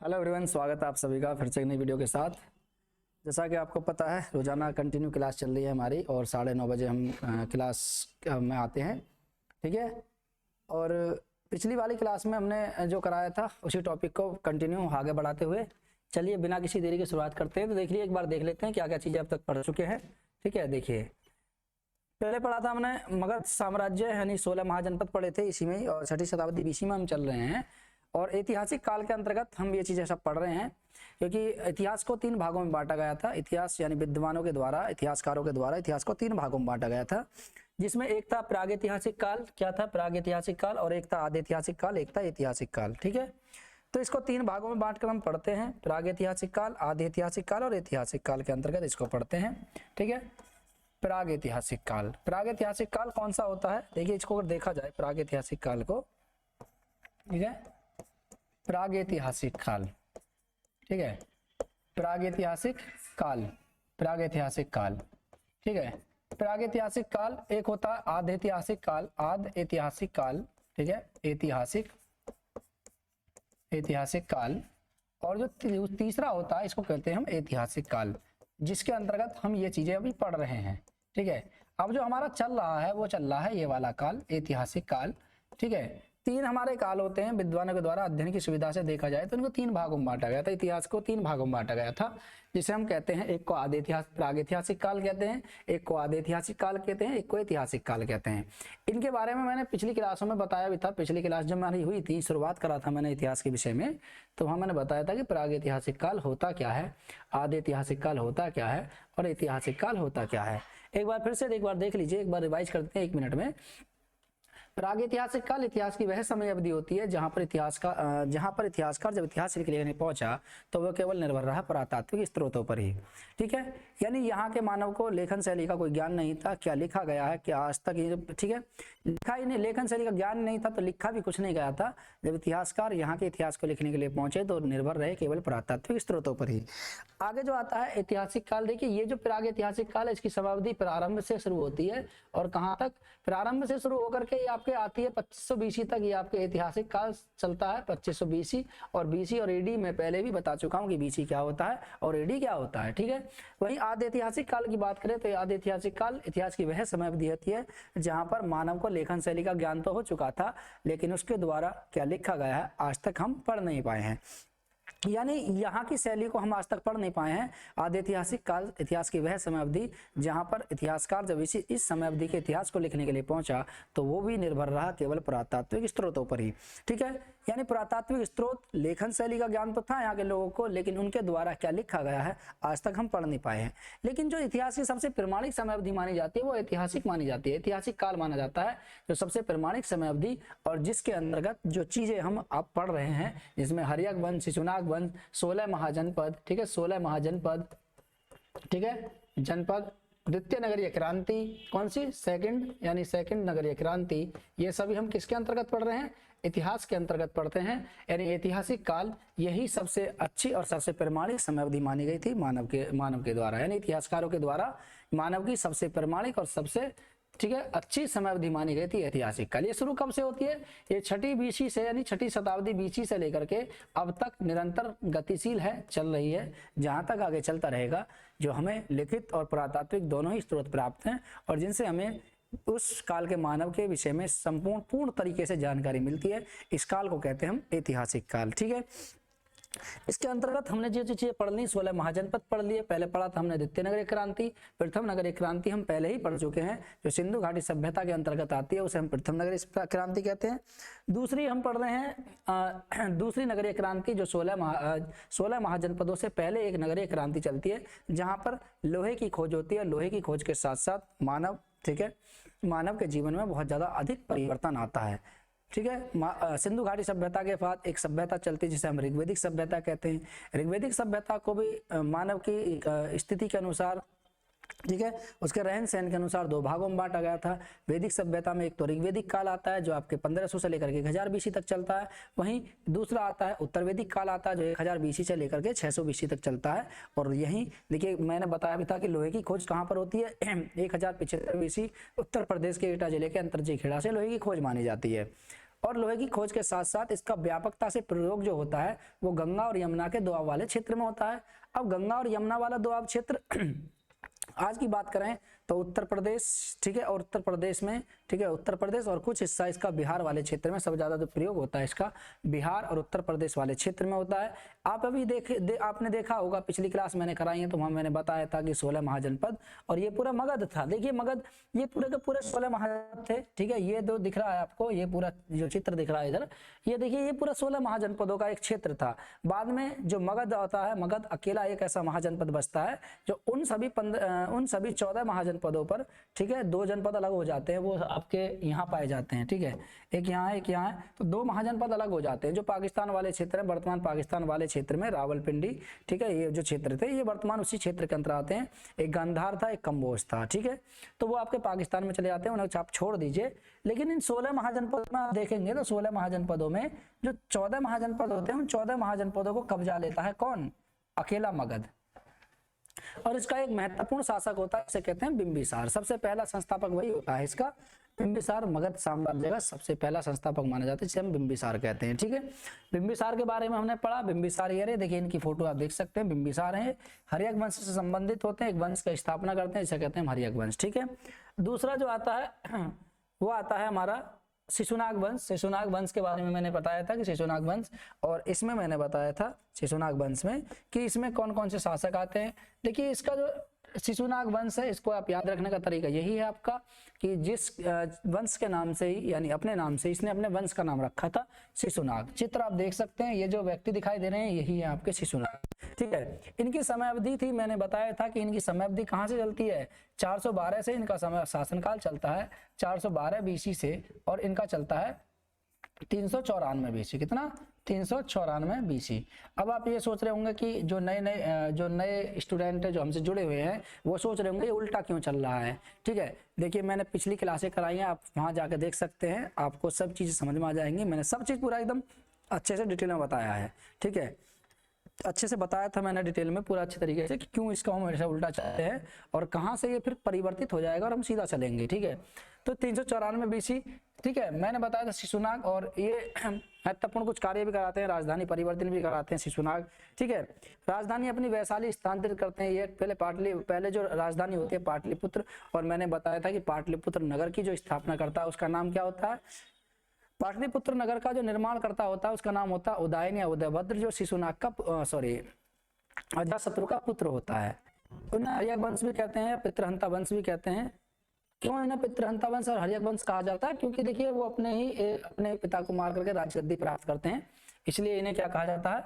Hello everyone, स्वागत है आप सभी का फिर से एक नई वीडियो के साथ। जैसा कि आपको पता है, रोज़ाना कंटिन्यू क्लास चल रही है हमारी और 9:30 बजे हम क्लास में आते हैं। ठीक है, और पिछली वाली क्लास में हमने जो कराया था उसी टॉपिक को कंटिन्यू आगे बढ़ाते हुए चलिए बिना किसी देरी की शुरुआत करते हैं। तो देखिए, एक बार देख लेते हैं क्या क्या चीज़ें अब तक पढ़ चुके हैं। ठीक है, देखिए पहले पढ़ा था हमने मगध साम्राज्य यानी 16 महाजनपद पढ़े थे इसी में, और 6वीं शताब्दी बीसी में हम चल रहे हैं। और ऐतिहासिक काल के अंतर्गत हम ये चीज़ें सब पढ़ रहे हैं, क्योंकि इतिहास को 3 भागों में बांटा गया था। इतिहास यानी विद्वानों के द्वारा, इतिहासकारों के द्वारा इतिहास को 3 भागों में बांटा गया था, जिसमें एक था प्रागैतिहासिक काल। क्या था? प्रागैतिहासिक काल। और एक था आधैतिहासिक काल, एक था ऐतिहासिक काल। ठीक है, तो इसको 3 भागों में बांटकर हम पढ़ते हैं। प्रागैतिहासिक काल, आधैतिहासिक काल और ऐतिहासिक काल के अंतर्गत इसको पढ़ते हैं। ठीक है, प्रागैतिहासिक काल। प्रागैतिहासिक काल कौन सा होता है? देखिए, इसको अगर देखा जाए प्रागैतिहासिक काल को, ठीक है, प्रागैतिहासिक काल, ठीक है, प्रागैतिहासिक काल, प्रागैतिहासिक काल। ठीक है, प्रागैतिहासिक काल एक होता है आधैतिहासिक काल, आध ऐतिहासिक काल। ठीक है, ऐतिहासिक काल। और जो तीसरा होता है इसको कहते हैं हम ऐतिहासिक काल, जिसके अंतर्गत हम ये चीजें अभी पढ़ रहे हैं। ठीक है, अब जो हमारा चल रहा है वो चल रहा है ये वाला काल, ऐतिहासिक काल। ठीक है, 3 हमारे काल होते हैं। विद्वानों के द्वारा अध्ययन की सुविधा से देखा जाए तो इनको 3 भागों में बांटा गया था। इतिहास को 3 भागों में बांटा गया था, जिसे हम कहते हैं, एक को प्रागैतिहासिक काल कहते हैं, एक को आधैतिहासिक काल कहते हैं, एक को ऐतिहासिक काल कहते हैं। इनके बारे में मैंने पिछली क्लासों में बताया भी था। पिछली क्लास जब हमारी हुई थी, शुरुआत करा था मैंने इतिहास के विषय में, तो वहाँ मैंने बताया था कि प्रागैतिहासिक काल होता क्या है, आधैतिहासिक काल होता क्या है और ऐतिहासिक काल होता क्या है। एक बार फिर से एक बार देख लीजिए, एक बार रिवाइज करते हैं 1 मिनट में। प्रागैतिहासिक काल इतिहास की वह समय अवधि होती है जहां पर इतिहासकार जब इतिहास लिखने पहुंचा तो वह केवल निर्भर रहा पुरातात्विक स्रोतों पर ही। ठीक है, यानी यहाँ के मानव को लेखन शैली का कोई ज्ञान नहीं था, क्या लिखा गया है क्या आज तक ये, ठीक है, लिखा ही नहीं, लेखन शैली का ज्ञान नहीं था तो लिखा भी कुछ नहीं गया था। जब इतिहासकार यहाँ के इतिहास को लिखने के लिए पहुंचे तो निर्भर रहे केवल पुरातात्विक स्रोतों पर ही। आगे जो आता है ऐतिहासिक काल, देखिए ये जो प्रागैतिहासिक काल है इसकी समाप्ति प्रारंभ से शुरू होती है और कहाँ तक? प्रारंभ से शुरू होकर के आपके आती है 2500 बीसी तक। ये आपके ऐतिहासिक काल चलता है 2500 बीसी। और बीसी और एडी में पहले भी बता चुका हूं कि बीसी क्या होता है और एडी क्या होता है। ठीक है, वहीं आधैतिहासिक काल की बात करें तो आधैतिहासिक काल इतिहास की वह समय अवधि होती है जहां पर मानव को लेखन शैली का ज्ञान तो हो चुका था, लेकिन उसके द्वारा क्या लिखा गया है आज तक हम पढ़ नहीं पाए हैं, यानी यहाँ की शैली को हम आज तक पढ़ नहीं पाए हैं। आधैतिहासिक काल इतिहास की वह समय अवधि जहाँ पर इतिहासकार जब इस समय अवधि के इतिहास को लिखने के लिए पहुंचा तो वो भी निर्भर रहा केवल पुरातात्विक स्रोतों पर ही। ठीक है, यानी पुरातात्विक स्रोत, लेखन शैली का ज्ञान तो था यहाँ के लोगों को, लेकिन उनके द्वारा क्या लिखा गया है आज तक हम पढ़ नहीं पाए हैं। लेकिन जो इतिहास की सबसे प्रमाणिक समय अवधि मानी जाती है वो ऐतिहासिक मानी जाती है, ऐतिहासिक काल माना जाता है जो सबसे प्रमाणिक समय अवधि, और जिसके अंतर्गत जो चीजें हम आप पढ़ रहे हैं, जिसमें हर्यक वंश, शिशुनाग वंश, 16 महाजनपद, ठीक है, 16 महाजनपद, ठीक है, जनपद, द्वितीय नगरीय क्रांति, कौन सी? सेकंड, यानी सेकंड नगरीय क्रांति, ये सभी हम किसके अंतर्गत पढ़ रहे हैं? इतिहास के अंतर्गत पढ़ते हैं। यानी ऐतिहासिक काल यही सबसे अच्छी और सबसे प्रमाणिक समय अवधि मानी गई थी मानव के द्वारा, यानी इतिहासकारों के द्वारा मानव की सबसे प्रमाणिक और सबसे, ठीक है, अच्छी समय अवधि मानी गई थी ऐतिहासिक काल। ये शुरू कब से होती है? ये 6वीं बीसी से, यानी 6वीं शताब्दी बीसी से लेकर के अब तक निरंतर गतिशील है, चल रही है, जहां तक आगे चलता रहेगा। जो हमें लिखित और पुरातात्विक दोनों ही स्रोत प्राप्त हैं और जिनसे हमें उस काल के मानव के विषय में पूर्ण तरीके से जानकारी मिलती है, इस काल को कहते हैं हम ऐतिहासिक काल। ठीक है, इसके अंतर्गत हमने जो चीजें पढ़ ली, 16 महाजनपद पढ़ लिए। पहले पढ़ा था हमने द्वितीय नगरीय क्रांति, प्रथम नगरीय क्रांति हम पहले ही पढ़ चुके हैं, जो सिंधु घाटी सभ्यता के अंतर्गत आती है उसे हम प्रथम नगरीय क्रांति कहते हैं। दूसरी हम पढ़ रहे हैं दूसरी नगरीय क्रांति, जो 16 महाजनपदों से पहले एक नगरीय क्रांति चलती है जहां पर लोहे की खोज होती है। लोहे की खोज के साथ साथ मानव, ठीक है, मानव के जीवन में बहुत ज्यादा अधिक परिवर्तन आता है। ठीक है, सिंधु घाटी सभ्यता के बाद एक सभ्यता चलती है जिसे हम ऋग्वैदिक सभ्यता कहते हैं। ऋग्वैदिक सभ्यता को भी मानव की स्थिति के अनुसार, ठीक है, उसके रहन सहन के अनुसार 2 भागों में बांटा गया था। वैदिक सभ्यता में एक तो ऋग्वैदिक काल आता है जो आपके 1500 से लेकर के 1000 बीसी तक चलता है। वहीं दूसरा आता है उत्तर वैदिक काल आता है जो 1000 बीसी से लेकर के 600 बीसी तक चलता है। और यही देखिए, मैंने बताया भी था कि लोहे की खोज कहाँ पर होती है? 1075 बीसी उत्तर प्रदेश के एटा जिले के अंतरजी खेड़ा से लोहे की खोज मानी जाती है। और लोहे की खोज के साथ साथ इसका व्यापकता से प्रयोग जो होता है वो गंगा और यमुना के दोआब वाले क्षेत्र में होता है। अब गंगा और यमुना वाला दोआब क्षेत्र आज की बात करें तो उत्तर प्रदेश, ठीक है, और उत्तर प्रदेश में, ठीक है, उत्तर प्रदेश और कुछ हिस्सा इसका बिहार वाले क्षेत्र में, सबसे ज्यादा जो प्रयोग होता है इसका बिहार और उत्तर प्रदेश वाले क्षेत्र में होता है। आप अभी आपने देखा होगा, पिछली क्लास मैंने कराई है तो वहां मैंने बताया था कि 16 महाजनपद और ये पूरा मगध था। देखिए मगध, ये पूरे के पूरे 16 महाजनपद थे, ठीक है। ये जो दिख रहा है आपको, ये पूरा जो चित्र दिख रहा है इधर, ये देखिए ये पूरा 16 महाजनपदों का एक क्षेत्र था। बाद में जो मगध आता है, मगध अकेला एक ऐसा महाजनपद बचता है जो उन सभी 14 महाजनपदों पर, ठीक है, 2 जनपद अलग हो जाते हैं, वो आपके यहाँ पाए जाते हैं, ठीक है, एक यहाँ है एक यहाँ है, तो 2 महाजनपद अलग हो जाते हैं। जो पाकिस्तान वाले क्षेत्र है, वर्तमान पाकिस्तान वाले क्षेत्र में रावलपिंडी, ठीक है, ये जो क्षेत्र थे ये वर्तमान उसी क्षेत्र के अंतर आते हैं। एक गांधार था, एक कम्बोज था, ठीक है, तो वो आपके पाकिस्तान में चले जाते हैं, उन्हें आप छोड़ दीजिए। लेकिन इन 16 महाजनपदों में आप देखेंगे तो 16 महाजनपदों में जो 14 महाजनपद होते हैं, उन 14 महाजनपदों को कब्जा लेता है कौन? अकेला मगध। और इसका एक महत्वपूर्ण शासक होता है, इसे कहते हैं बिंबिसार। सबसे पहला संस्थापक वही होता है इसका, बिंबिसार मगध साम्राज्य का सबसे पहला संस्थापक माना जाता है, जिसे हम बिंबिसार कहते हैं, ठीक है। बिंबिसार के बारे में हमने पढ़ा। बिंबिसार ये रहे, देखिए इनकी फोटो आप देख सकते हैं, बिंबिसार है, हर्यक वंश से संबंधित होते हैं, एक वंश की स्थापना करते हैं, इसे कहते हैं हर्यक वंश, ठीक है। दूसरा जो आता है वो आता है हमारा शिशुनाग वंश। शिशुनाग वंश के बारे में मैंने बताया था कि शिशुनाग वंश, और इसमें मैंने बताया था शिशुनाग वंश में कि इसमें कौन कौन से शासक आते हैं। देखिए इसका जो शिशुनाग वंश है, इसको आप याद रखने का तरीका यही है आपका कि जिस वंश के नाम से ही, यानी अपने नाम से इसने अपने वंश का नाम रखा था शिशुनाग। चित्र आप देख सकते हैं, ये जो व्यक्ति दिखाई दे रहे हैं यही है आपके शिशुनाग, ठीक है। इनकी समय अवधि थी, मैंने बताया था कि इनकी समय अवधि कहाँ से चलती है, 412 से इनका समय शासनकाल चलता है, 412 बीसी से, और इनका चलता है 394 बीसी। कितना? 394 बीसी। अब आप ये सोच रहे होंगे कि जो नए स्टूडेंट है जो हमसे जुड़े हुए हैं वो सोच रहे होंगे ये उल्टा क्यों चल रहा है, ठीक है। देखिए मैंने पिछली क्लासें कराई हैं, आप वहां जाकर देख सकते हैं, आपको सब चीजें समझ में आ जाएंगी। मैंने सब चीज पूरा एकदम अच्छे से डिटेल में बताया है, ठीक है, अच्छे से बताया था मैंने डिटेल में पूरा अच्छे तरीके से कि क्यों इसको हम हमेशा उल्टा चलते हैं और कहाँ से ये फिर परिवर्तित हो जाएगा और हम सीधा चलेंगे, ठीक है। तो 394 बीसी, ठीक है, मैंने बताया था शिशुनाग, और ये महत्वपूर्ण कुछ कार्य भी कराते हैं, राजधानी परिवर्तन भी कराते हैं शिशुनाग, ठीक है। राजधानी अपनी वैशाली स्थानांतरित करते हैं। ये पहले जो राजधानी होती है पाटलिपुत्र, और मैंने बताया था कि पाटलिपुत्र नगर की जो स्थापना करता है उसका नाम क्या होता है, पाटलिपुत्र नगर का जो निर्माण करता होता है उसका नाम होता है उदयन या उदयभद्र, जो शिशुनाग का अजातशत्रु का पुत्र होता है। उन्हें हर्यक वंश भी कहते हैं, पितृहंता वंश भी कहते हैं। क्यों इन्हें पितृहंता वंश और हर्यक वंश कहा जाता है? क्योंकि देखिए वो अपने पिता को मार करके राजगद्दी प्राप्त करते हैं, इसलिए इन्हें क्या कहा जाता है,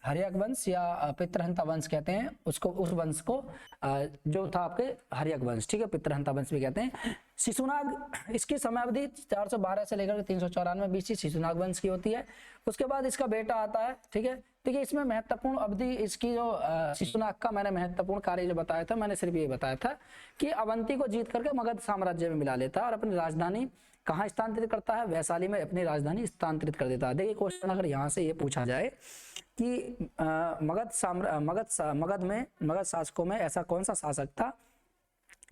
हर्यक वंश या पितृहंता वंश कहते हैं उसको, उस वंश को जो था आपके हर्यक वंश, ठीक है, पितृहंता वंश भी कहते हैं। शिशुनाग, इसकी समय अवधि 412 से लेकर 394 बीसी शिशुनाग वंश की होती है। उसके बाद इसका बेटा आता है, ठीक है। देखिए इसमें महत्वपूर्ण अवधि इसकी जो शिशुनाग का मैंने महत्वपूर्ण कार्य जो बताया था, मैंने सिर्फ ये बताया था कि अवंती को जीत करके मगध साम्राज्य में मिला लेता है और अपनी राजधानी कहाँ स्थानांतरित करता है, वैशाली में अपनी राजधानी स्थानांतरित कर देता है। देखिए क्वेश्चन अगर यहाँ से ये पूछा जाए कि मगध शासकों में ऐसा कौन सा शासक था,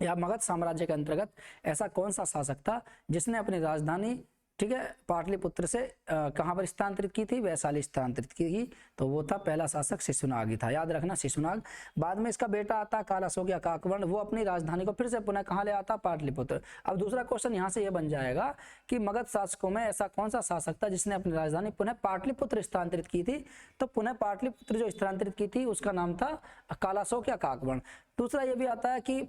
या मगध साम्राज्य के अंतर्गत ऐसा कौन सा शासक था जिसने अपनी राजधानी, ठीक है, पाटलिपुत्र से कहां पर स्थानांतरित की थी, वैशाली स्थानांतरित की, तो वो था पहला शासक शिशुनाग ही था, याद रखना शिशुनाग। बाद में इसका बेटा आता कालाशोक या काकवर्ण, वो अपनी राजधानी को फिर से पुनः कहां ले आता, पाटलिपुत्र। अब दूसरा क्वेश्चन यहाँ से ये बन जाएगा कि मगध शासकों में ऐसा कौन सा शासक था जिसने अपनी राजधानी पुनः पाटलिपुत्र स्थानांतरित की थी, तो पुनः पाटलिपुत्र जो स्थानांतरित की थी उसका नाम था कालाशोक या काकवर्ण। दूसरा ये भी आता है कि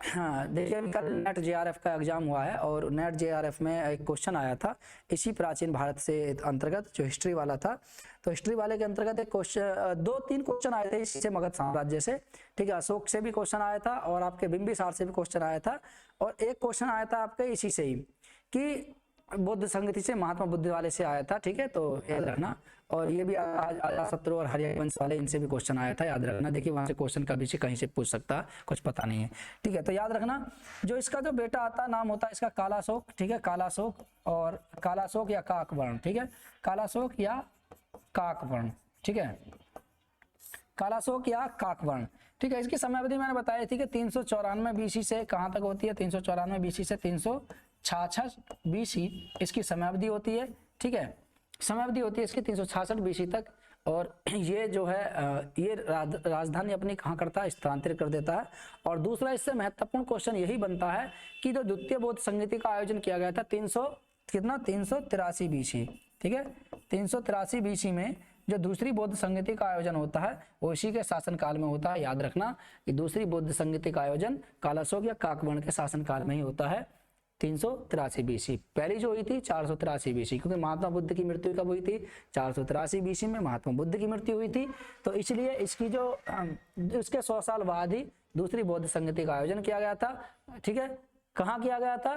हाँ, देखिए कल नेट जेआरएफ का एग्जाम हुआ है और नेट जेआरएफ में एक क्वेश्चन आया था इसी प्राचीन भारत से अंतर्गत, जो हिस्ट्री वाला था। तो हिस्ट्री वाले के अंतर्गत एक क्वेश्चन, 2-3 क्वेश्चन आए थे इसी से, मगध साम्राज्य से, ठीक है, अशोक से भी क्वेश्चन आया था और आपके बिंबिसार से भी क्वेश्चन आया था, और एक क्वेश्चन आया था आपके इसी से ही कि बुद्ध संगति से, महात्मा बुद्ध वाले से आया था, ठीक है, तो याद रखना। और ये भी अजातशत्रु और हर्यक वंश वाले, इनसे भी क्वेश्चन आया था, याद रखना। देखिए वहां से क्वेश्चन कभी से कहीं से पूछ सकता है, कुछ पता नहीं है, ठीक है। तो याद रखना जो इसका जो बेटा आता है नाम होता है इसका कालाशोक, ठीक है, कालाशोक, और कालाशोक या काकवर्ण, ठीक है, कालाशोक या काकवर्ण, ठीक है, कालाशोक या काकवर्ण, ठीक है। इसकी समय अवधि मैंने बताई थी कि 394 बीसी से कहां तक होती है, 394 बीसी से 366 बीसी इसकी समय अवधि होती है, ठीक है। समयावधि होती है इसकी 366 बीसी तक। और ये जो है ये राजधानी अपनी कहाँ करता है, स्थानांतरित कर देता है। और दूसरा इससे महत्वपूर्ण क्वेश्चन यही बनता है कि जो द्वितीय बौद्ध संगति का आयोजन किया गया था 383 बीसी, ठीक है, 383 बीसी में जो दूसरी बौद्ध संगति का आयोजन होता है वो इसी के शासनकाल में होता है। याद रखना कि दूसरी बौद्ध संगति का आयोजन कालाशोक या काकवर्ण के शासनकाल में ही होता है 383 बीसी। पहली जो हुई थी 483 बीसी, क्योंकि महात्मा बुद्ध की मृत्यु कब हुई थी, 483 बीसी में महात्मा बुद्ध की मृत्यु हुई थी। तो इसलिए इसकी जो उसके 100 साल बाद ही दूसरी बौद्ध संगति का आयोजन किया गया था, ठीक है। कहाँ किया गया था,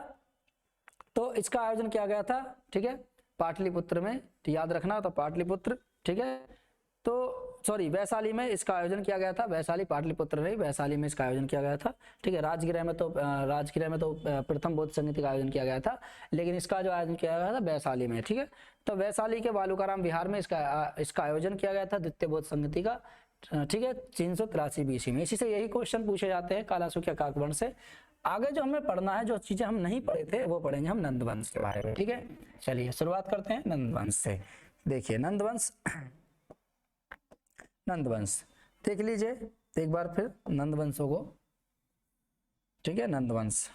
तो इसका आयोजन किया गया था, ठीक है, पाटलिपुत्र में, तो याद रखना, तो पाटलिपुत्र, ठीक है, तो सॉरी वैशाली में इसका आयोजन किया गया था, वैशाली, पाटलिपुत्र नहीं, वैशाली में इसका आयोजन किया गया था, ठीक है। राजगृह में तो प्रथम बौद्ध संगति का आयोजन किया गया था, लेकिन इसका जो आयोजन किया गया था वैशाली में, ठीक है। तो वैशाली के बालूकाराम विहार में इसका आयोजन किया गया था द्वितीय बौद्ध संगति का, ठीक है, 383 बीसी में। इसी से यही क्वेश्चन पूछे जाते हैं कालाशोक या काकवर्ण से। आगे जो हमें पढ़ना है, जो चीजें हम नहीं पढ़े थे वो पढ़ेंगे हम नंदवंश के बारे में, ठीक है। चलिए शुरुआत करते हैं नंदवंश से। देखिए नंदवंश देख लीजिए एक बार फिर नंदवंशों को, ठीक है। नंदवंश,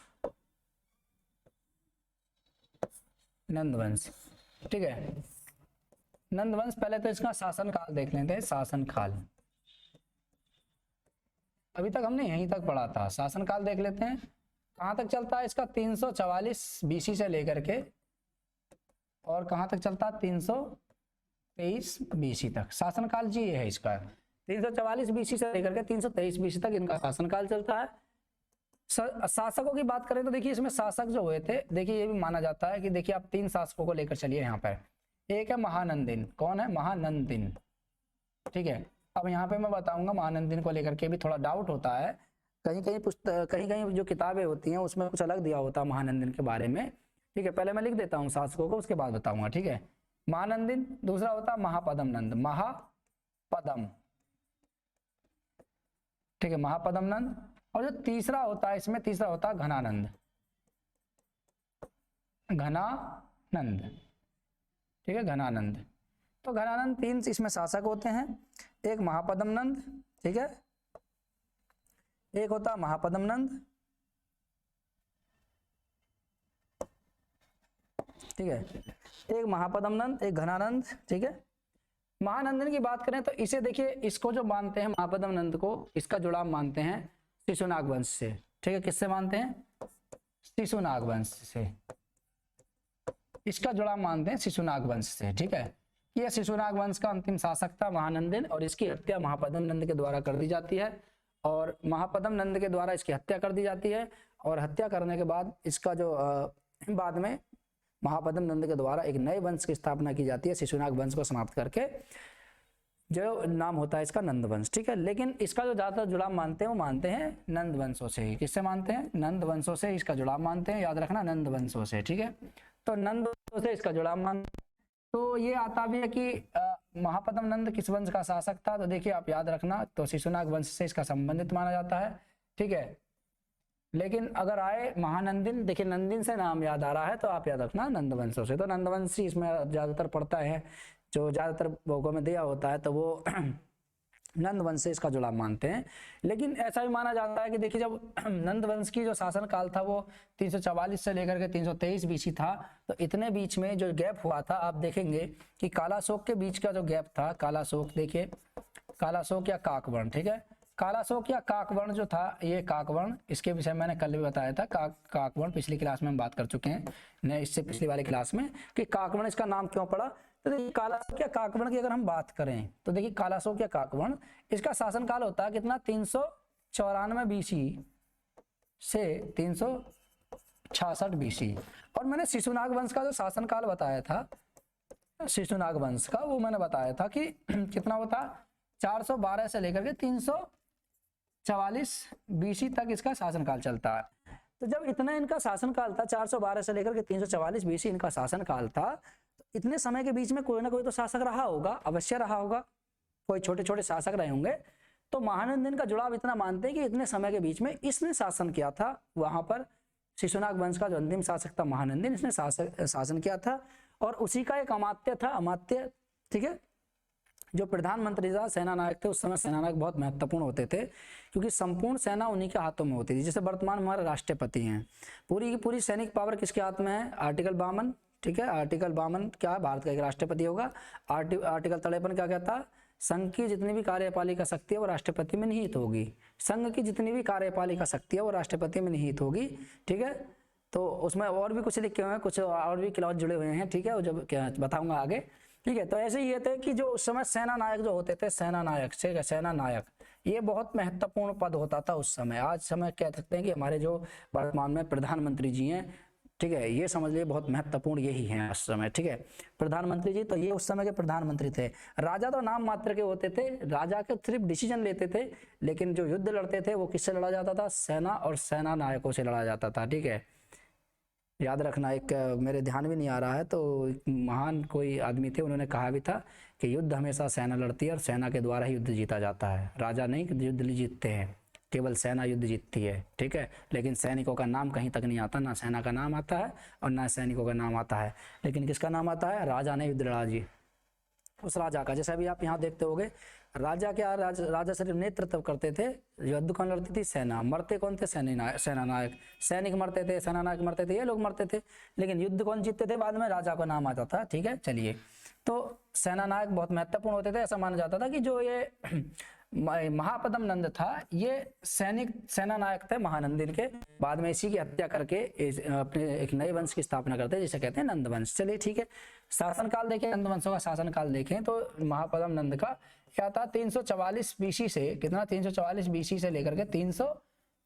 ठीक है। नंदवंश पहले तो इसका शासनकाल देख लेते हैं। शासनकाल अभी तक हमने यहीं तक पढ़ा था, शासनकाल देख लेते हैं कहाँ तक चलता है इसका, 344 बीसी से लेकर के और कहाँ तक चलता है 323 बीसी तक शासनकाल जी ये है इसका। 344 बीसी से लेकर के 323 बीसी तक इनका शासनकाल चलता है। शासकों की बात करें तो देखिए इसमें शासक जो हुए थे, देखिए ये भी माना जाता है कि देखिए आप 3 शासकों को लेकर चलिए यहाँ पर। एक है महानंदिन, कौन है, महानंदिन, ठीक है। अब यहाँ पे मैं बताऊंगा महानंदिन को लेकर के भी थोड़ा डाउट होता है, कहीं कहीं जो किताबें होती हैं उसमें कुछ अलग दिया होता है महानंदिन के बारे में, ठीक है। पहले मैं लिख देता हूँ शासकों को, उसके बाद बताऊंगा, ठीक है। महानंदिन, दूसरा होता है महापदम नंद, महापदम, ठीक है, महापदम नंद। और जो तीसरा होता है इसमें, तीसरा होता है घनानंद, ठीक है, घनानंद। तो घनानंद 3 इसमें शासक होते हैं, एक महापदम नंद, ठीक है, एक होता है महापदम नंद, ठीक है, एक महापदम नंद, एक घनानंद, ठीक है। महानंदन की बात करें तो इसे देखिए, इसको जो मानते हैं महापदम नंद को, इसका जुड़ाव मानते हैं शिशुनाग वंश से, ठीक है। किससे मानते हैं, शिशुनाग वंश से, इसका जुड़ाव मानते हैं शिशुनाग वंश से, ठीक है। यह शिशुनाग वंश का अंतिम शासक था महानंदिन, और इसकी हत्या महापदम नंद के द्वारा कर दी जाती है, और महापदम नंद के द्वारा इसकी हत्या कर दी जाती है। और हत्या करने के बाद इसका जो बाद में महापदम नंद के द्वारा एक नए वंश की स्थापना की जाती है, शिशुनाग वंश को समाप्त करके, जो नाम होता है इसका नंद वंश, ठीक है। लेकिन इसका जो ज्यादातर जुड़ाव मानते हैं वो मानते हैं नंद वंशों से ही। किससे मानते हैं, नंद वंशों से इसका जुड़ाव मानते हैं, याद रखना, नंद वंशों से, ठीक है। तो नंद वंशों से इसका जुड़ाव मानते। तो ये आता भी है कि महापदम नंद किस वंश का शासक था, तो देखिए आप याद रखना, तो शिशुनाग वंश से इसका संबंधित माना जाता है, ठीक है। लेकिन अगर आए महानंदिन, देखिए नंदिन से नाम याद आ रहा है तो आप याद रखना नंद वंशों से। तो नंद वंश इसमें ज्यादातर पड़ता है, जो ज्यादातर भोगों में दिया होता है, तो वो नंद वंश से इसका जुड़ाव मानते हैं। लेकिन ऐसा भी माना जाता है कि देखिए जब नंद वंश की जो शासन काल था वो 344 से लेकर के 323 बीसी था, तो इतने बीच में जो गैप हुआ था, आप देखेंगे कि कालाशोक के बीच का जो गैप था, कालाशोक, देखिए कालाशोक या काकवर्ण, ठीक है, कालाशोक या काकवर्ण जो था, ये काकवर्ण, इसके विषय में मैंने कल भी बताया था, काकवर्ण पिछली क्लास में हम बात कर चुके हैं, इससे पिछली वाली क्लास में, कि काकवर्ण इसका नाम क्यों पड़ा। तो देखिए कालाशोक या काकवर्ण की अगर हम बात करें तो देखिए कालाशोक या काकवर्ण, इसका शासनकाल होता है कितना, 394 बीसी से 366 बीसी। और मैंने शिशुनाग वंश का जो शासनकाल बताया था, शिशुनाग वंश का, वो मैंने बताया था कि कितना होता, 412 से लेकर के 344 बीसी तक इसका शासनकाल चलता है। तो जब इतना इनका शासनकाल था, 412 से लेकर के 344 बीसी इनका शासनकाल था, तो इतने समय के बीच में कोई ना कोई तो शासक रहा होगा, अवश्य रहा होगा, कोई छोटे छोटे शासक रहे होंगे। तो महानंदिन का जुड़ाव इतना मानते हैं कि इतने समय के बीच में इसने शासन किया था, वहां पर शिशुनाग वंश का जो अंतिम शासक था महानंदिन, इसने शासन किया था। और उसी का एक अमात्य था, अमात्य, ठीक है, जो प्रधानमंत्री था, सेना नायक थे। उस समय सेना नायक बहुत महत्वपूर्ण होते थे क्योंकि संपूर्ण सेना उन्हीं के हाथों में होती थी। जैसे वर्तमान हमारे राष्ट्रपति हैं, पूरी की पूरी सैनिक पावर किसके हाथ में है? आर्टिकल 52, ठीक है, आर्टिकल 52 क्या है? भारत का एक राष्ट्रपति होगा। आर्टिकल 53 क्या कहता है? संघ की जितनी भी कार्यपालिका शक्ति है वो राष्ट्रपति में निहित होगी। संघ की जितनी भी कार्यपालिका शक्ति है वो राष्ट्रपति में निहित होगी, ठीक है। तो उसमें और भी कुछ लिखे हुए हैं, कुछ और भी क्लॉज जुड़े हुए हैं, ठीक है, वो जब क्या बताऊंगा आगे, ठीक है। तो ऐसे ही ये थे कि जो उस समय सेना नायक जो होते थे, सेना नायक, ठीक है, सेना नायक, ये बहुत महत्वपूर्ण पद होता था उस समय। आज समय कह सकते हैं कि हमारे जो वर्तमान में प्रधानमंत्री जी हैं, ठीक है, ये समझ लिए बहुत महत्वपूर्ण यही है उस समय, ठीक है, प्रधानमंत्री जी। तो ये उस समय के प्रधानमंत्री थे। राजा तो नाम मात्र के होते थे, राजा के सिर्फ डिसीजन लेते थे, लेकिन जो युद्ध लड़ते थे वो किससे लड़ा जाता था? सेना और सेना नायकों से लड़ा जाता था, ठीक है। याद रखना, एक मेरे ध्यान भी नहीं आ रहा है, तो महान कोई आदमी थे, उन्होंने कहा भी था कि युद्ध हमेशा सेना लड़ती है और सेना के द्वारा ही युद्ध जीता जाता है। राजा नहीं युद्ध जीतते हैं, केवल सेना युद्ध जीतती है, ठीक है। लेकिन सैनिकों का नाम कहीं तक नहीं आता, ना सेना का नाम आता है और ना सैनिकों का नाम आता है, लेकिन किसका नाम आता है? राजा ने युद्ध लड़ा जी, उस राजा का। जैसे अभी आप यहाँ देखते होगे, राजा क्या, राजा सिर्फ नेतृत्व करते थे, युद्ध कौन लड़ती थी? सेना। मरते कौन थे? सेना नायक। सैनिक मरते थे, सेना नायक मरते थे, ये लोग मरते थे, लेकिन युद्ध कौन जीतते थे? बाद में राजा का नाम आता था, ठीक है। चलिए, तो सेना नायक बहुत महत्वपूर्ण होते थे। ऐसा माना जाता था कि जो ये महापद्म नंद था, ये सेना नायक थे महानंदिन के। बाद में इसी की हत्या करके अपने एक नए वंश की स्थापना करते हैं, जिसे कहते हैं नंद वंश। चलिए ठीक है, शासनकाल देखें, नंद वंशों का शासनकाल देखें तो महापद्म नंद का क्या था? 344 बीसी से कितना? 344 बीसी से लेकर के 300,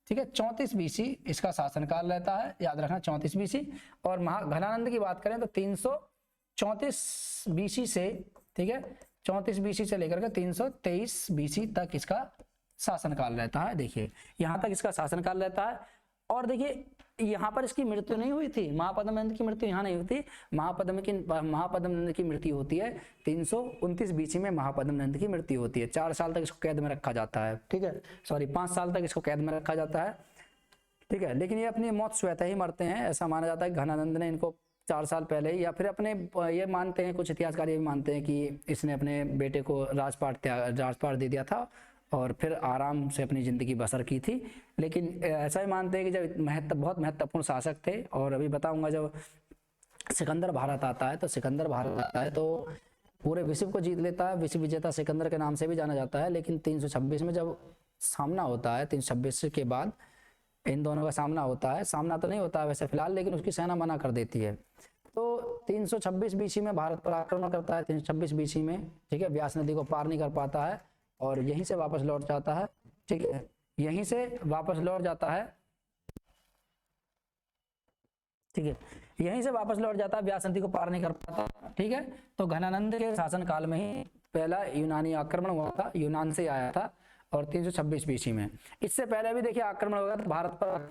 ठीक है, 34 बीसी इसका शासनकाल रहता है, याद रखना 34 बीसी। और घनानंद की बात करें तो 334 बीसी से, ठीक है, 34 बीसी से लेकर के 323 बीसी तक इसका शासनकाल रहता है। देखिए यहां तक इसका शासनकाल रहता है। और देखिए यहाँ पर इसकी मृत्यु नहीं हुई थी, महापद्म नंद की मृत्यु यहाँ नहीं होती। महापद्म नंद की मृत्यु होती है 329 बीसी में। महापद्म नंद की मृत्यु होती है। 4 साल तक इसको कैद में रखा जाता है, ठीक है, सॉरी 5 साल तक इसको कैद में रखा जाता है, ठीक है। लेकिन ये अपनी मौत स्वतः ही मरते हैं। ऐसा माना जाता है घनानंद ने इनको 4 साल पहले, या फिर अपने, ये मानते हैं कुछ इतिहासकार ये भी मानते हैं कि इसने अपने बेटे को राजपाट दे दिया था और फिर आराम से अपनी ज़िंदगी बसर की थी। लेकिन ऐसा ही मानते हैं कि जब बहुत महत्वपूर्ण शासक थे। और अभी बताऊंगा, जब सिकंदर भारत आता है तो पूरे विश्व को जीत लेता है। विश्व विजेता सिकंदर के नाम से भी जाना जाता है। लेकिन 326 में जब सामना होता है, 326 के बाद इन दोनों का सामना होता है, सामना तो नहीं होता है वैसे फिलहाल, लेकिन उसकी सेना मना कर देती है। तो 326 बीसी में भारत पर आक्रमण करता है, 326 बीसी में, ठीक है, व्यास नदी को पार नहीं कर पाता है और यहीं से वापस लौट जाता है, ठीक है, यहीं से वापस लौट जाता है, ठीक है, यहीं से वापस लौट जाता है, व्यास नदी को पार नहीं कर पाता, ठीक है। तो घनानंद के शासन काल में ही पहला यूनानी आक्रमण हुआ था, यूनान से आया था, और 326 बीसी में। इससे पहले भी देखिए आक्रमण हुआ था भारत पर।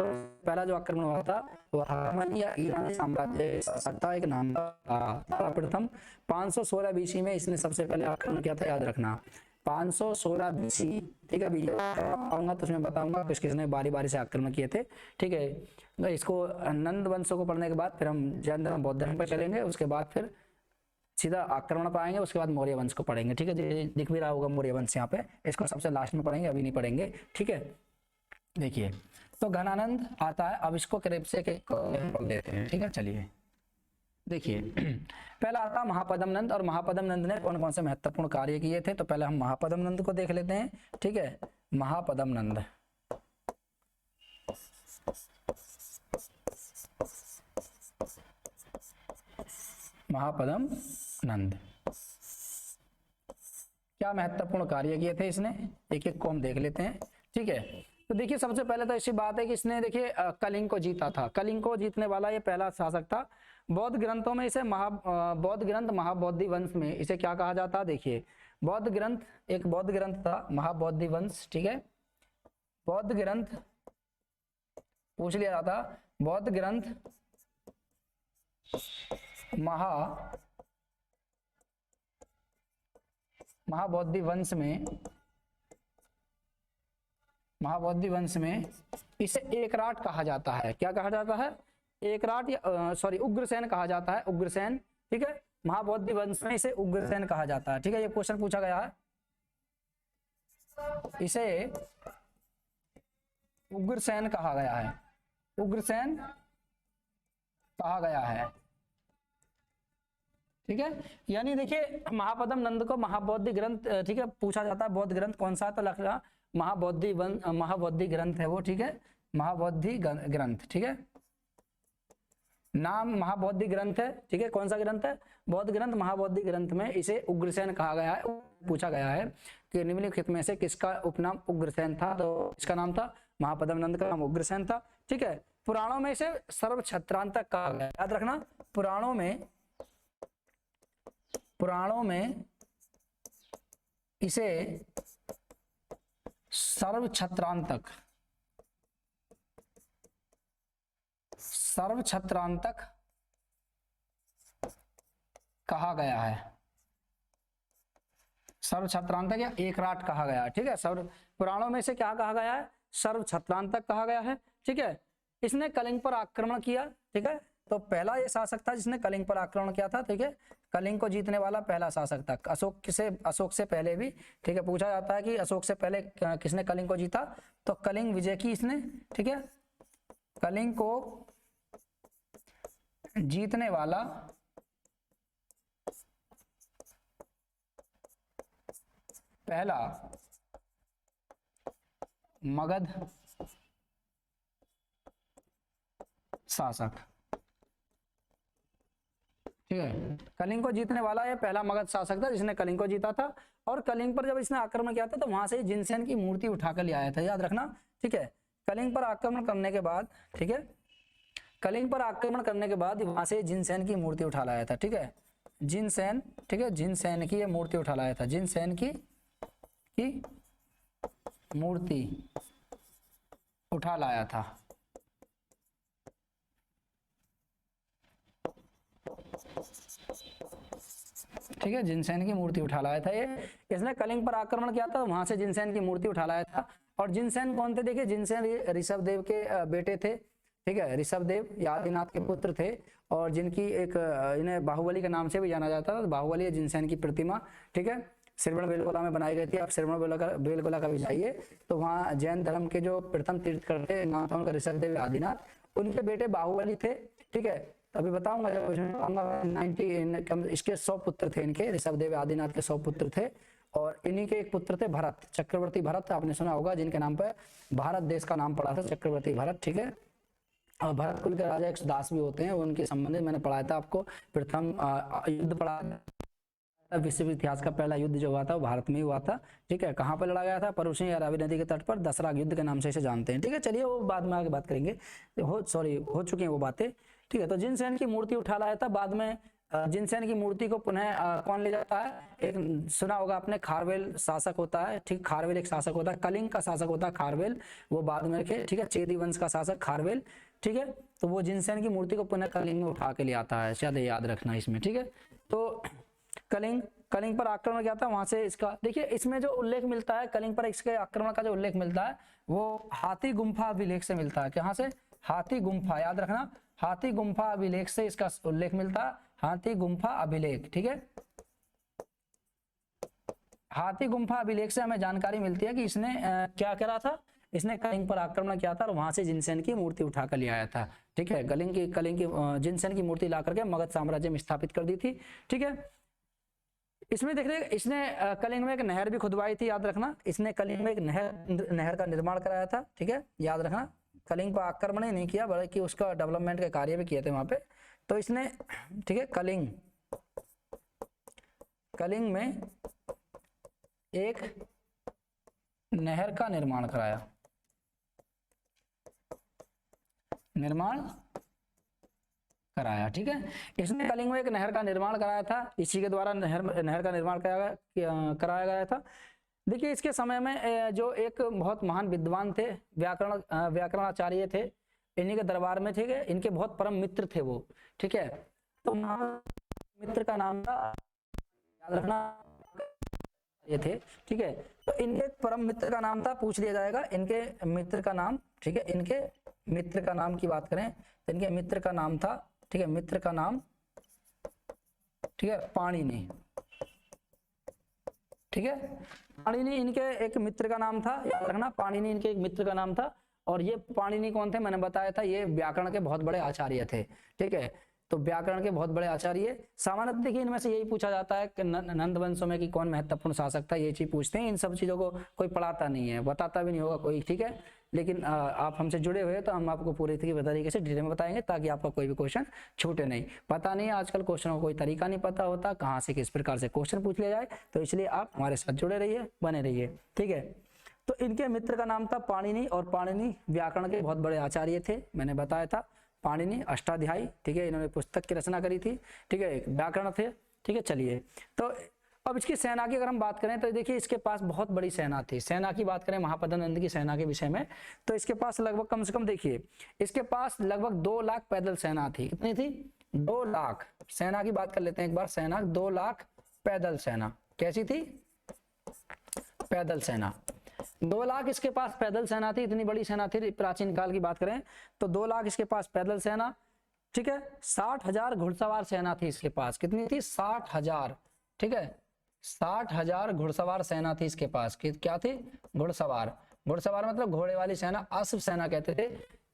पहला जो आक्रमण हुआ था वो हार्मनी या ईरानी साम्राज्य सत्ता एक नाम था। प्रथम 516 बीसी में इसने सबसे पहले आक्रमण किया था, याद रखना 516 बीसी, ठीक है। आऊंगा तो उसमें बताऊंगा किस किसने बारी बारी से आक्रमण किए थे, ठीक है। इसको नंद वंशों को पढ़ने के बाद फिर हम जैन धर्म बौद्ध धर्म पर चलेंगे, उसके बाद फिर सीधा आक्रमण पाएंगे, उसके बाद मौर्य वंश को पढ़ेंगे, ठीक है। दिख भी रहा होगा मौर्य वंश यहाँ पे, इसको सबसे लास्ट में पढ़ेंगे, अभी नहीं पढ़ेंगे, ठीक है। देखिए तो घनानंद आता है, अब इसको करीब से पढ़ लेते हैं, ठीक है। चलिए देखिए पहला आता महापद्म नंद। और महापद्म नंद ने कौन कौन से महत्वपूर्ण कार्य किए थे? तो पहले हम महापद्म नंद को देख लेते हैं, ठीक है। महापद्म नंद, महापद्म नंद क्या महत्वपूर्ण कार्य किए थे इसने? एक एक को हम देख लेते हैं, ठीक है। तो देखिए सबसे पहले तो ऐसी बात है कि इसने देखिए कलिंग को जीता था। कलिंग को जीतने वाला ये पहला शासक था। बौद्ध ग्रंथों में इसे बौद्ध ग्रंथ महाबौद्धि वंश में इसे क्या कहा जाता है? देखिए बौद्ध ग्रंथ, एक बौद्ध ग्रंथ था महाबौद्धि वंश, ठीक है। बौद्ध ग्रंथ पूछ लिया जाता, बौद्ध ग्रंथ महाबौद्धि वंश में इसे एकराट कहा जाता है। क्या कहा जाता है? एकराट या उग्रसेन कहा जाता है। उग्रसेन ठीक है। महाबौद्धि वंश में इसे उग्रसेन कहा जाता है, ठीक है। ये क्वेश्चन पूछा गया है, इसे उग्रसेन कहा गया है, उग्रसेन कहा गया है, ठीक है। यानी देखिए महापद्म नंद को महाबौद्धि ग्रंथ, ठीक है, पूछा जाता है बौद्ध ग्रंथ कौन सा है, तो लग रहा महाबौद्धि ग्रंथ है वो, ठीक है, महाबौद्धि ग्रंथ, ठीक है। नाम महाबौद्धि ग्रंथ है, ठीक है। कौन सा ग्रंथ है, बौद्ध ग्रंथ। महाबौद्धि ग्रंथ में इसे उग्रसेन कहा गया है। पूछा गया है कि निम्नलिखित में से किसका उपनाम उग्रसेन था, तो इसका नाम था महापद्म नंद का नाम उग्रसेन था, ठीक है। पुराणों में इसे सर्वछत्रांतक कहा गया, याद रखना, पुराणों में इसे सर्वछत्रांतक कहा गया है, सर्वछत्रांतक या एकराट कहा गया है, ठीक है। पुराणों में से क्या कहा गया है, सर्वछत्रांतक कहा गया है, ठीक है। इसने कलिंग पर आक्रमण किया, ठीक है। तो पहला ये शासक था जिसने कलिंग पर आक्रमण किया था, ठीक है। कलिंग को जीतने वाला पहला शासक था। अशोक से पहले भी, ठीक है, पूछा जाता है कि अशोक से पहले किसने कलिंग को जीता, तो कलिंग विजय की इसने, ठीक है। कलिंग को जीतने वाला पहला मगध शासक, ठीक है। कलिंग को जीतने वाला ये पहला मगध शासक था जिसने कलिंग को जीता था। और कलिंग पर जब इसने आक्रमण किया था तो वहां से जिनसेन की मूर्ति उठाकर ले आया था, याद रखना, ठीक है। कलिंग पर आक्रमण करने के बाद, ठीक है, कलिंग पर आक्रमण करने के बाद वहां से जिनसेन की मूर्ति उठा लाया था, ठीक है। जिनसेन, ठीक है, जिनसेन की ये मूर्ति उठा लाया था, जिनसेन की मूर्ति उठा लाया था, ठीक है। जिनसेन की मूर्ति उठा लाया था ये, इसने कलिंग पर आक्रमण किया था, वहां से जिनसेन की मूर्ति उठा लाया था। और जिनसेन कौन थे, देखिए जिनसेन ऋषभ देव के बेटे थे, ठीक है। ऋषभ देव आदिनाथ के पुत्र थे और जिनकी एक इन्हें बाहुबली के नाम से भी जाना जाता था। बाहुबली जिनसेन की प्रतिमा, ठीक है, श्रवण बेलगोला में बनाई गई थी। आप श्रवण बेलगोला का भी जाइए तो वहाँ जैन धर्म के जो प्रथम तीर्थकर थे नाम था उनका ऋषभ देव आदिनाथ, उनके बेटे बाहुबली थे, ठीक है। अभी बताऊंगा जब इसके 100 पुत्र थे, इनके ऋषभ देव आदिनाथ के 100 पुत्र थे। और इन्हीं के एक पुत्र थे भरत, चक्रवर्ती भरत, आपने सुना होगा, जिनके नाम पर भारत देश का नाम पड़ा था, चक्रवर्ती भरत, ठीक है। और भरत कुल के राजा 110 भी होते हैं, उनके संबंधित मैंने पढ़ाया था आपको। प्रथम युद्ध पढ़ा, विश्व इतिहास का पहला युद्ध जो हुआ था वो भारत में ही हुआ था, ठीक है। कहाँ पर लड़ा गया था, परुषी या रावी नदी के तट पर, दसरा युद्ध के नाम से इसे जानते हैं, ठीक है। चलिए वो बाद में आगे बात करेंगे, हो चुकी हैं वो बातें, ठीक है। तो जिनसेन की मूर्ति उठा लाया था। बाद में जिनसेन की मूर्ति को पुनः कौन ले जाता है, एक सुना होगा आपने, खारवेल शासक होता है, ठीक, खारवेल एक शासक होता है, कलिंग का शासक होता है खारवेल, वो बाद में रखे, ठीक है। चेदी वंश का शासक खारवेल, ठीक है। तो वो जिनसेन की मूर्ति को पुनः कलिंग में उठा के ले आता है, शायद याद रखना इसमें, ठीक है। तो कलिंग पर आक्रमण किया था, वहां से इसका देखिए इसमें जो उल्लेख मिलता है, कलिंग पर इसके आक्रमण का जो उल्लेख मिलता है वो हाथी गुम्फा अभिलेख से मिलता है। कहाँ से, हाथी गुम्फा, याद रखना, हाथी गुम्फा अभिलेख से इसका उल्लेख मिलता है, हाथी गुम्फा अभिलेख, ठीक है। हाथी गुम्फा अभिलेख से हमें जानकारी मिलती है कि इसने क्या करा था, इसने कलिंग पर आक्रमण किया था और वहां से जिनसेन की मूर्ति उठाकर ले आया था, ठीक है। कलिंग की जिनसेन की मूर्ति ला करके मगध साम्राज्य में स्थापित कर दी थी, ठीक है। इसमें देख रहे, इसने कलिंग में एक नहर भी खुदवाई थी, याद रखना, इसने कलिंग में एक नहर का निर्माण कराया था, ठीक है, याद रखना। कलिंग पर आक्रमण ही नहीं किया बल्कि उसका डेवलपमेंट के कार्य भी किए थे वहां पे। तो इसने, ठीक है, कलिंग में एक नहर का निर्माण कराया, ठीक है। इसने कलिंग में एक नहर का निर्माण कराया था, इसी के द्वारा नहर का निर्माण कराया गया था। देखिए इसके समय में जो एक बहुत महान विद्वान थे, व्याकरणाचार्य थे, इन्हीं के दरबार में, ठीक है, इनके बहुत परम मित्र थे वो, ठीक है। तो मित्र का नाम था, याद रखना, ये थे, ठीक है। तो इनके परम मित्र का नाम था, पूछ लिया जाएगा इनके मित्र का नाम, ठीक है। इनके मित्र का नाम की बात करें तो इनके मित्र का नाम था, ठीक है, मित्र का नाम ठीक है, पाणिनि, ठीक है। पाणिनि इनके एक मित्र का नाम था, याद रखना, पाणिनि इनके एक मित्र का नाम था। और ये पाणिनि कौन थे, मैंने बताया था, ये व्याकरण के बहुत बड़े आचार्य थे, ठीक है। तो व्याकरण के बहुत बड़े आचार्य, सामान्यतः देखिए इनमें से यही पूछा जाता है कि नंद वंशों में कि कौन महत्वपूर्ण शासक था, ये चीज पूछते हैं। इन सब चीजों को कोई पढ़ाता नहीं है, बताता भी नहीं होगा कोई, ठीक है। लेकिन आप हमसे जुड़े हुए तो हम आपको पूरी तरीके से डिटेल में बताएंगे, ताकि आपका कोई भी क्वेश्चन छूटे नहीं। पता नहीं आजकल क्वेश्चन का कोई तरीका नहीं पता होता, कहाँ से किस प्रकार से क्वेश्चन पूछ लिया जाए, तो इसलिए आप हमारे साथ जुड़े रहिए, बने रहिए, ठीक है। तो इनके मित्र का नाम था पाणिनि, और पाणिनि व्याकरण के बहुत बड़े आचार्य थे, मैंने बताया था। पाणिनि अष्टाध्यायी, ठीक है, इन्होंने पुस्तक की रचना करी थी, ठीक है, व्याकरण थे, ठीक है। चलिए, तो अब इसकी सेना की अगर हम बात करें तो देखिए इसके पास बहुत बड़ी सेना थी। सेना की बात करें महापद्मनंद की सेना के विषय में, तो इसके पास लगभग कम से कम देखिए इसके पास लगभग 2 लाख पैदल सेना थी। कितनी थी? 2 लाख। सेना की बात कर लेते हैं एक बार। सेना 2 लाख पैदल सेना। कैसी थी? पैदल सेना। 2 लाख इसके पास पैदल सेना थी, इतनी बड़ी सेना थी प्राचीन काल की बात करें तो। 2 लाख इसके पास पैदल सेना, ठीक है। 60,000 घुड़सवार सेना थी इसके पास। कितनी थी? 60,000, ठीक है। 60,000 घुड़सवार सेना थी इसके पास। क्या थी? घुड़सवार। घुड़सवार मतलब घोड़े वाली सेना, अश्व सेना कहते थे।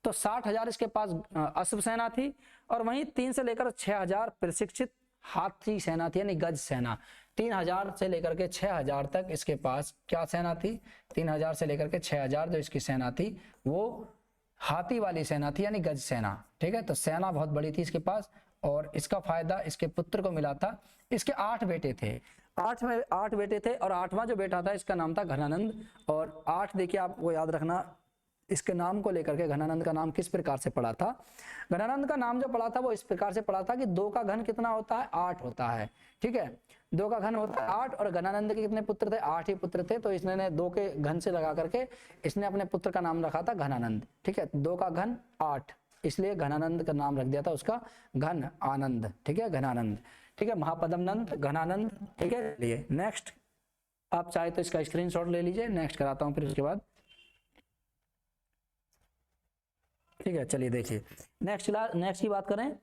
तो 60,000 इसके पास अश्व सेना थी, और वहीं 3 से लेकर 6,000 प्रशिक्षित हाथी सेना थी, यानी गज सेना। 3,000 से लेकर के 6,000 तक इसके पास क्या सेना थी? 3,000 से लेकर के 6,000 जो इसकी सेना थी वो हाथी वाली सेना थी, यानी गज सेना, ठीक है। तो सेना बहुत बड़ी थी इसके पास, और इसका फायदा इसके पुत्र को मिला था। इसके 8 बेटे थे, 8 बेटे थे, और 8वां जो बेटा था इसका नाम था घनानंद। और 8 देखिए आपको याद रखना, इसके नाम को लेकर के घनानंद का नाम किस प्रकार से पड़ा था। घनानंद का नाम जो पड़ा था वो इस प्रकार से पड़ा था कि 2 का घन कितना होता है? 8 होता है, ठीक है। 2 का घन होता है 8, और घनानंद के कितने पुत्र थे? 8 ही पुत्र थे। तो इसने 2 के घन से लगा करके इसने अपने पुत्र का नाम रखा था घनानंद, ठीक है। 2 का घन 8, इसलिए घनानंद का नाम रख दिया था उसका घन आनंद, ठीक है, घनानंद, ठीक है। महापद्मनंद, घनानंद, ठीक है। चलिए नेक्स्ट, आप चाहे तो इसका स्क्रीनशॉट ले लीजिए, नेक्स्ट कराता हूं फिर उसके बाद, ठीक है। चलिए देखिए नेक्स्ट की बात करें,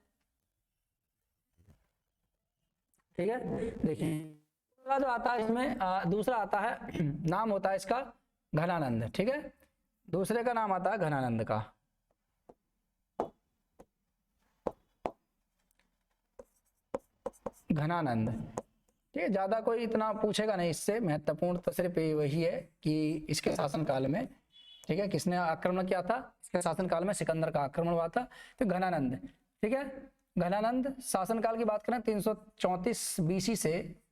ठीक है। देखिए जो आता है इसमें दूसरा आता है, नाम होता है इसका घनानंद, ठीक है। दूसरे का नाम आता है घनानंद का, घनानंद, ठीक है। ज्यादा कोई इतना पूछेगा नहीं इससे, महत्वपूर्ण तो सिर्फ वही है कि इसके शासनकाल में, ठीक है, किसने आक्रमण किया था? इसके शासनकाल में सिकंदर का आक्रमण हुआ था। तो घनानंद, ठीक है। घनानंद शासनकाल की बात करें 334 बीसी से,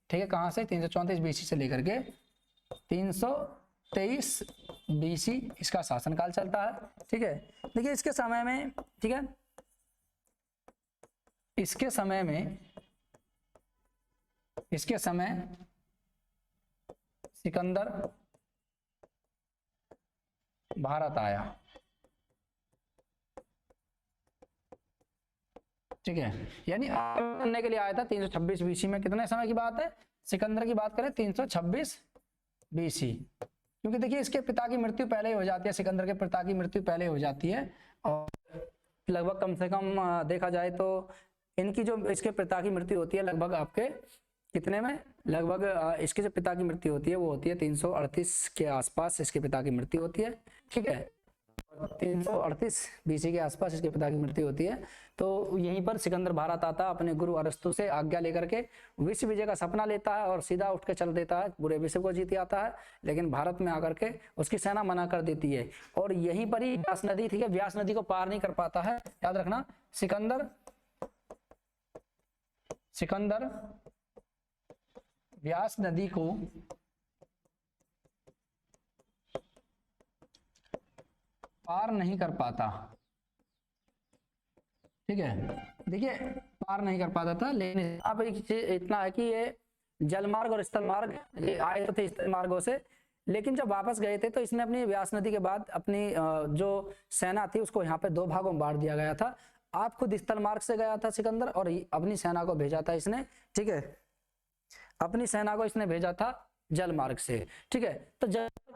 ठीक है। कहां से? 334 बीसी से लेकर के 323 बीसी इसका शासनकाल चलता है, ठीक है। देखिए इसके समय में, ठीक है, इसके समय सिकंदर भारत आया, ठीक है। यानी आक्रमण करने के लिए आया था 326 बीसी में। कितने समय की बात है? सिकंदर की बात करें 326 बीसी, क्योंकि देखिए इसके पिता की मृत्यु पहले ही हो जाती है, सिकंदर के पिता की मृत्यु पहले हो जाती है। और लगभग कम से कम देखा जाए तो इनकी जो इसके पिता की मृत्यु होती है लगभग आपके कितने में, लगभग इसके जो पिता की मृत्यु होती है वो होती है 338 के आसपास इसके पिता की मृत्यु होती है, ठीक है। 338 बीसी के आसपास इसके पिता की मृत्यु होती है। तो यहीं पर सिकंदर भारत आता, अपने गुरु अरस्तु से आज्ञा लेकर के विश्व विजय का सपना लेता है, और सीधा उठ के चल देता है, पूरे विश्व को जीत आता है। लेकिन भारत में आकर के उसकी सेना मना कर देती है, और यहीं पर ही व्यास नदी, ठीक है, व्यास नदी को पार नहीं कर पाता है। याद रखना, सिकंदर व्यास नदी को पार नहीं कर पाता, ठीक है। देखिए पार नहीं कर पाता था, लेकिन अब इतना है कि ये जलमार्ग और स्थल मार्ग आए थे स्थल मार्गों से, लेकिन जब वापस गए थे तो इसने अपनी व्यास नदी के बाद अपनी जो सेना थी उसको यहाँ पे 2 भागों में बांट दिया गया था। आप खुद स्थल मार्ग से गया था सिकंदर, और अपनी सेना को भेजा था इसने, ठीक है, अपनी सेना को इसने भेजा था जल मार्ग से, ठीक है। तो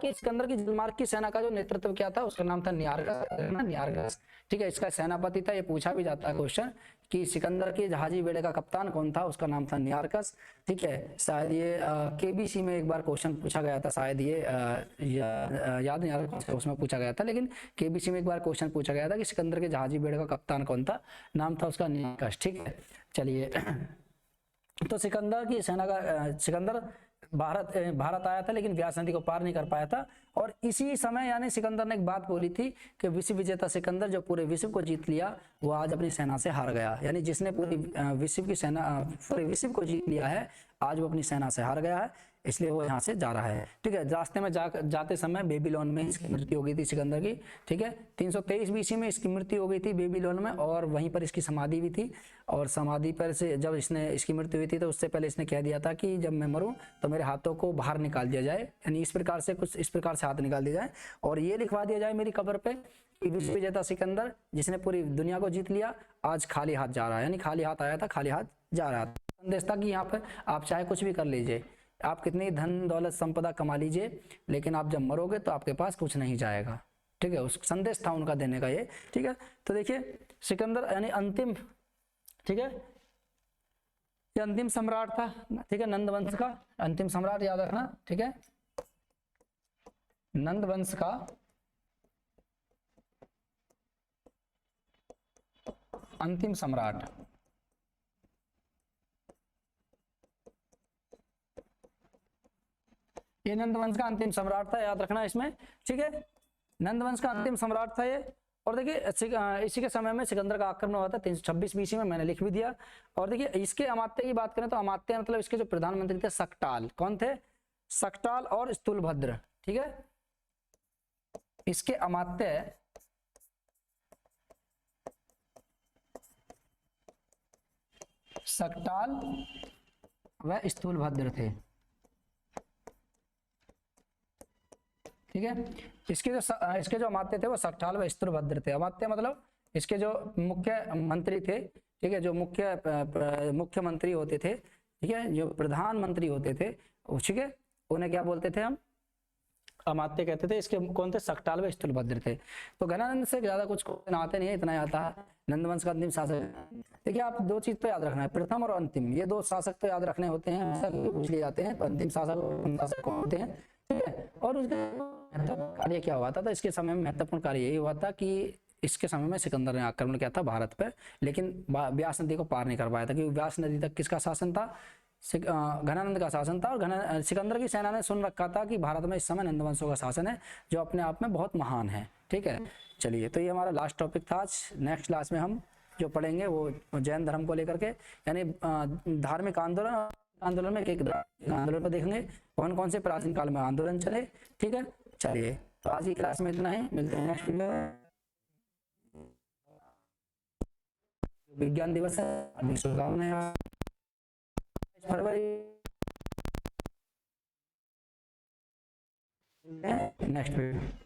सिकंदर की जलमार्ग की सेना का जो नेतृत्व किया था उसका नाम था नियारगस, ठीक है। इसका सेनापति था, ये पूछा भी जाता है क्वेश्चन कि सिकंदर के जहाजी बेड़े का कप्तान कौन था, उसका नाम था नियारगस, ठीक है। शायद ये केबीसी में एक बार क्वेश्चन पूछा गया था, शायद ये याद नहीं आ रहा उसमें पूछा गया था, लेकिन केबीसी में एक बार क्वेश्चन पूछा गया था कि सिकंदर के जहाजी बेड़े का कप्तान कौन था, नाम था उसका नियारगस, ठीक है। चलिए तो सिकंदर की सेना का सिकंदर भारत आया था, लेकिन व्यास नदी को पार नहीं कर पाया था। और इसी समय यानी सिकंदर ने एक बात बोली थी कि विश्व विजेता सिकंदर जो पूरे विश्व को जीत लिया वो आज अपनी सेना से हार गया, यानी जिसने पूरी विश्व की सेना पूरे विश्व को जीत लिया है आज वो अपनी सेना से हार गया है, इसलिए वो यहाँ से जा रहा है, ठीक है। रास्ते में जाते समय बेबीलोन में इसकी मृत्यु हो गई थी सिकंदर की, ठीक है। 323 बीसी में इसकी मृत्यु हो गई थी बेबीलोन में, और वहीं पर इसकी समाधि भी थी। और समाधि पर से जब इसकी मृत्यु हुई थी तो उससे पहले इसने कह दिया था कि जब मैं मरूं तो मेरे हाथों को बाहर निकाल दिया जाए, यानी इस प्रकार से कुछ इस प्रकार से हाथ निकाल दिया जाए और ये लिखवा दिया जाए मेरी कब्र पे कि विश्व विजेता सिकंदर जिसने पूरी दुनिया को जीत लिया आज खाली हाथ जा रहा है, यानी खाली हाथ आया था खाली हाथ जा रहा था। संदेश था कि यहाँ पर आप चाहे कुछ भी कर लीजिए, आप कितनी धन दौलत संपदा कमा लीजिए, लेकिन आप जब मरोगे तो आपके पास कुछ नहीं जाएगा, ठीक है। उस संदेश था उनका देने का ये, ठीक है। तो देखिए सिकंदर यानी अंतिम, ठीक है, ये अंतिम सम्राट था, ठीक है, नंद वंश का अंतिम सम्राट, याद रखना, ठीक है, नंद वंश का अंतिम सम्राट। ये नंदवंश का अंतिम सम्राट था, याद रखना इसमें, ठीक है। नंदवंश का अंतिम सम्राट था ये। और देखिए इसी के समय में सिकंदर का आक्रमण हुआ था 326 बीसी में, मैंने लिख भी दिया। और देखिए इसके अमात्य की बात करें तो अमात्य मतलब इसके जो प्रधानमंत्री थे सक्टाल, कौन थे, सक्टाल और स्थूलभद्र, ठीक है। इसके अमात्य सक्टाल व स्थूलभद्र थे, ठीक है। इसके जो अमात्य थे वो सक्टाल व स्थूलभद्र थे। अमात्य मतलब इसके जो मुख्य मंत्री थे, ठीक है, जो मुख्यमंत्री होते थे, ठीक है, जो प्रधानमंत्री होते थे, ठीक है, उन्हें क्या बोलते थे हम, अमात्य कहते थे। इसके कौन थे, सक्टाल व स्थूलभद्र थे। तो घनानंद से ज्यादा कुछ क्वेश्चन आते नहीं है, इतना आता है। नंदवंश का अंतिम शासक, देखिए आप दो चीज तो याद रखना है, प्रथम और अंतिम, ये दो शासक तो याद रखने होते हैं, पूछ लिए जाते हैं। अंतिम शासक कौन होते हैं, ठीक है। और उसका कार्य क्या हुआ था, तो इसके समय में महत्वपूर्ण कार्य यही हुआ था कि इसके समय में सिकंदर ने आक्रमण किया था भारत पर, लेकिन व्यास नदी को पार नहीं कर पाया था, क्योंकि व्यास नदी तक किसका शासन था, घनानंद का शासन था। और सिकंदर की सेना ने सुन रखा था कि भारत में इस समय नंदवंशों का शासन है, जो अपने आप में बहुत महान है, ठीक है। चलिए तो ये हमारा लास्ट टॉपिक था आज। नेक्स्ट क्लास में हम जो पढ़ेंगे वो जैन धर्म को लेकर के, यानी धार्मिक आंदोलन में एक आंदोलन को देखेंगे, कौन कौन से प्राचीन काल में आंदोलन चले, ठीक है। चलिए तो आज की क्लास में इतना ही, मिलते हैं नेक्स्ट में। विज्ञान दिवस है, शुभकामनाएं, फरवरी नेक्स्ट वीडियो।